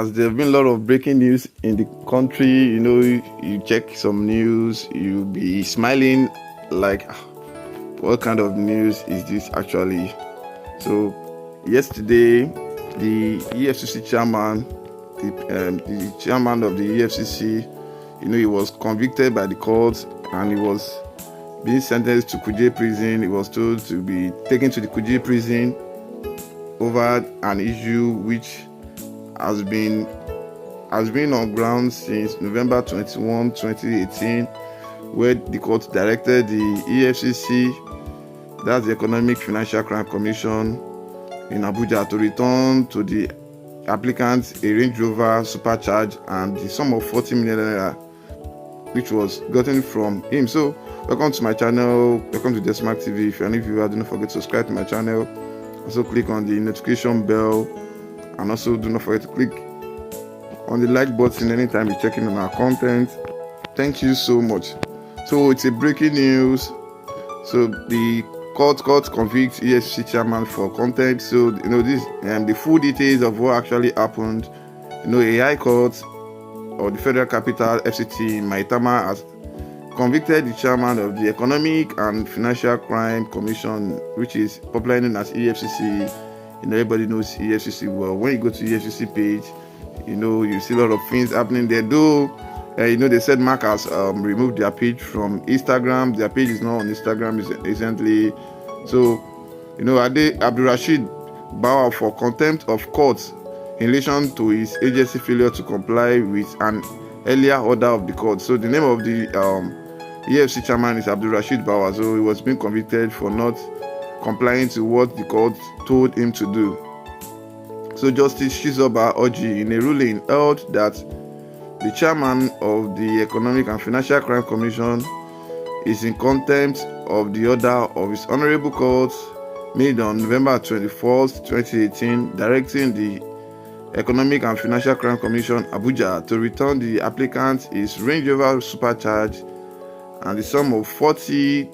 as there have been a lot of breaking news in the country, you check some news, you'll be smiling like, what kind of news is this actually? So yesterday, the EFCC chairman, the chairman of the EFCC, he was convicted by the courts and he was being sentenced to Kuje prison. He was told to be taken to the Kuje prison over an issue which has been on ground since November 21, 2018, where the court directed the EFCC, that's the Economic Financial Crime Commission in Abuja, to return to the applicant a Range Rover supercharged and the sum of 40 million naira, which was gotten from him. So welcome to my channel, welcome to Desmark TV. If you're a new viewer, do not forget to subscribe to my channel. Also click on the notification bell, and also do not forget to click on the like button anytime you're checking on our content. Thank you so much. So it's a breaking news. So the court convicts EFCC chairman for contempt. So this the full details of what actually happened. A high court or the Federal Capital FCT in Maitama has convicted the chairman of the Economic and Financial Crime Commission, which is popularly known as EFCC. Everybody knows EFCC well. When you go to EFCC page, you see a lot of things happening there. Though, they said Mark has removed their page from Instagram. Their page is not on Instagram recently. So, Ade Abdulrashid Bawa for contempt of court in relation to his agency failure to comply with an earlier order of the court. So the name of the EFCC chairman is Abdulrashid Bawa. So he was being convicted for not complying to what the court told him to do. So Justice Shizoba Oji, in a ruling, held that the chairman of the Economic and Financial Crime Commission is in contempt of the order of his Honorable Court made on November 21st, 2018, directing the Economic and Financial Crime Commission Abuja to return the applicant his Range Rover supercharged and the sum of 40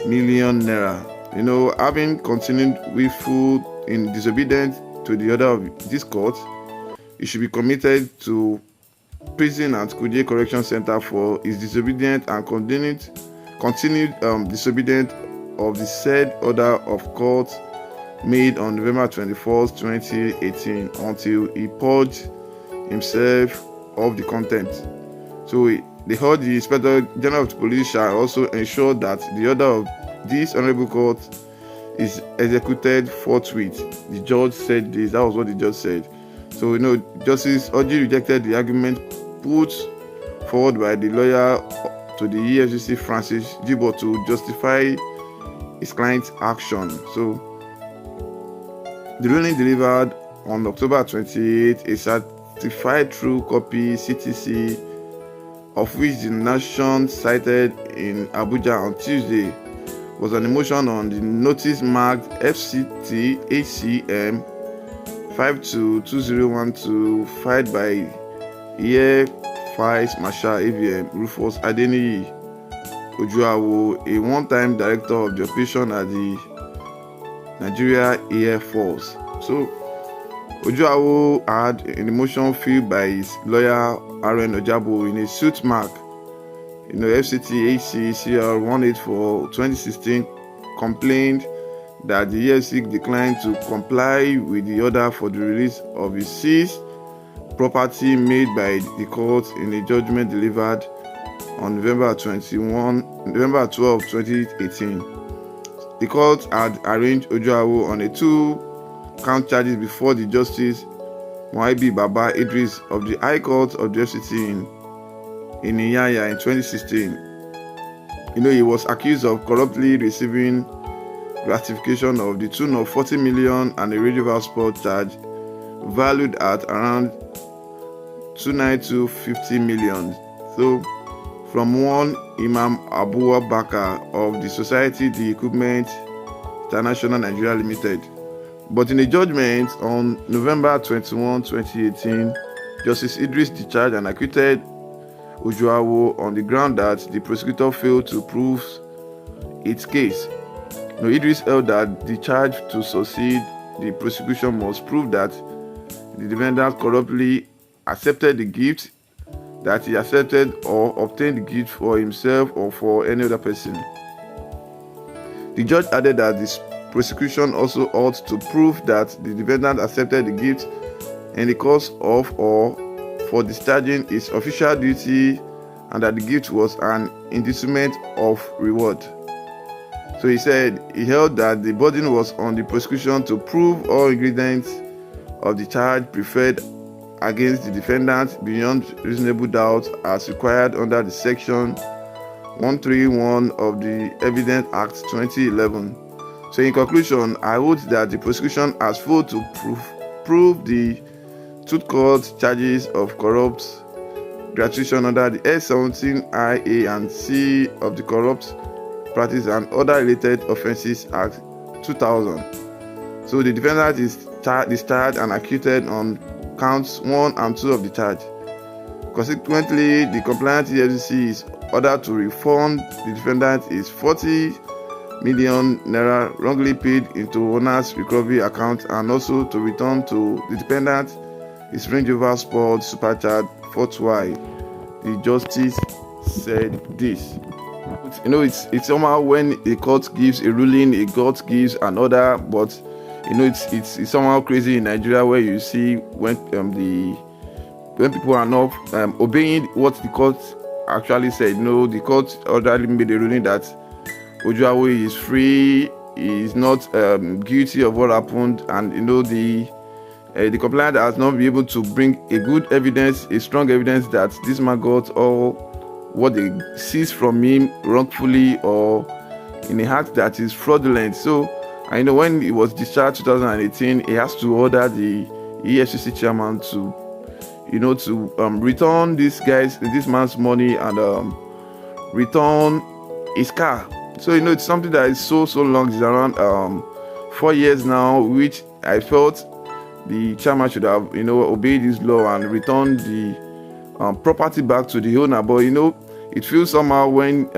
million naira. Having continued willful in disobedience to the order of this court, he should be committed to prison at Kuje Correction Center for his disobedience and continued disobedience of the said order of court made on November 21st, 2018, until he purged himself of the contempt. So they heard the Inspector General of the Police shall also ensure that the order of this Honorable Court is executed forthwith. The judge said this. That was what the judge said. So Justice Oji rejected the argument put forward by the lawyer to the EFCC, Francis Jibo, to justify his client's action. So the ruling delivered on October 28, a certified true copy CTC, of which the nation cited in Abuja on Tuesday, was an motion on the notice marked FCT HCM 522012 filed by Vice Marshal AVM Rufus Adeniyi Ojuawo, a one-time director of the operation at the Nigeria Air Force. So Ojuawo had an motion filed by his lawyer Aaron Ojabo in a suit mark FCT HCCR 184 2016 complained that the EFCC declined to comply with the order for the release of his seized property made by the court in a judgment delivered on November 12, 2018. The court had arraigned Ojuawo on a 2-count charges before the Justice Moibi Baba Idris of the High Court of the FCT in Iyanya in 2016. He was accused of corruptly receiving gratification of the tune of 40 million and a Range Rover sport charge valued at around 29250 million. So from one Imam Abu Bakar of the Society the Equipment International Nigeria Limited. But in a judgment on November 21, 2018, Justice Idris discharged and acquitted Ojuawo on the ground that the prosecutor failed to prove its case. Idris held that the charge to succeed, the prosecution must prove that the defendant corruptly accepted the gift, that he accepted or obtained the gift for himself or for any other person. The judge added that the prosecution also ought to prove that the defendant accepted the gift in the course of or for discharging his official duty, and that the gift was an inducement of reward. So he said he held that the burden was on the prosecution to prove all ingredients of the charge preferred against the defendant beyond reasonable doubt as required under the section 131 of the Evidence Act 2011. So in conclusion, I hold that the prosecution has failed to prove the two court charges of corrupt gratuity under the S17IA and C of the Corrupt Practice and Other Related Offences Act 2000. So the defendant is discharged and acquitted on counts 1 and 2 of the charge. Consequently, the compliant EFCC is ordered to refund the defendant his 40 million naira wrongly paid into owner's recovery account, and also to return to the defendant his Range Rover Sport Supercharged 4Y. The justice said this. It's somehow when a court gives a ruling, a court gives an order, but it's somehow crazy in Nigeria where you see when people are not obeying what the court actually said. The court ordered made a ruling that Ojuawe is free, he is not guilty of what happened, and the complainant has not been able to bring a good evidence, a strong evidence that this man got all what they seized from him wrongfully or in a act that is fraudulent. So I know when he was discharged 2018, he has to order the EFCC chairman to return this man's money and return his car. So it's something that is so long. It's around 4 years now, which I felt the chairman should have obeyed this law and returned the property back to the owner. But it feels somehow when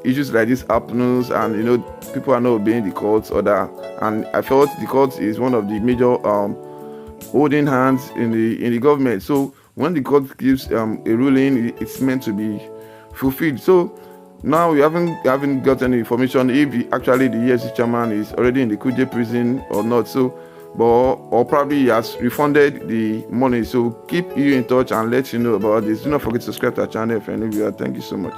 issues like this happens and people are not obeying the court's order, and I felt the court is one of the major holding hands in the government. So when the court gives a ruling, it's meant to be fulfilled. So now we haven't got any information if the EFCC chairman is already in the Kuje prison or not. So or probably he has refunded the money. So keep you in touch and let you know about this. Do not forget to subscribe to our channel if you're new viewer. Thank you so much.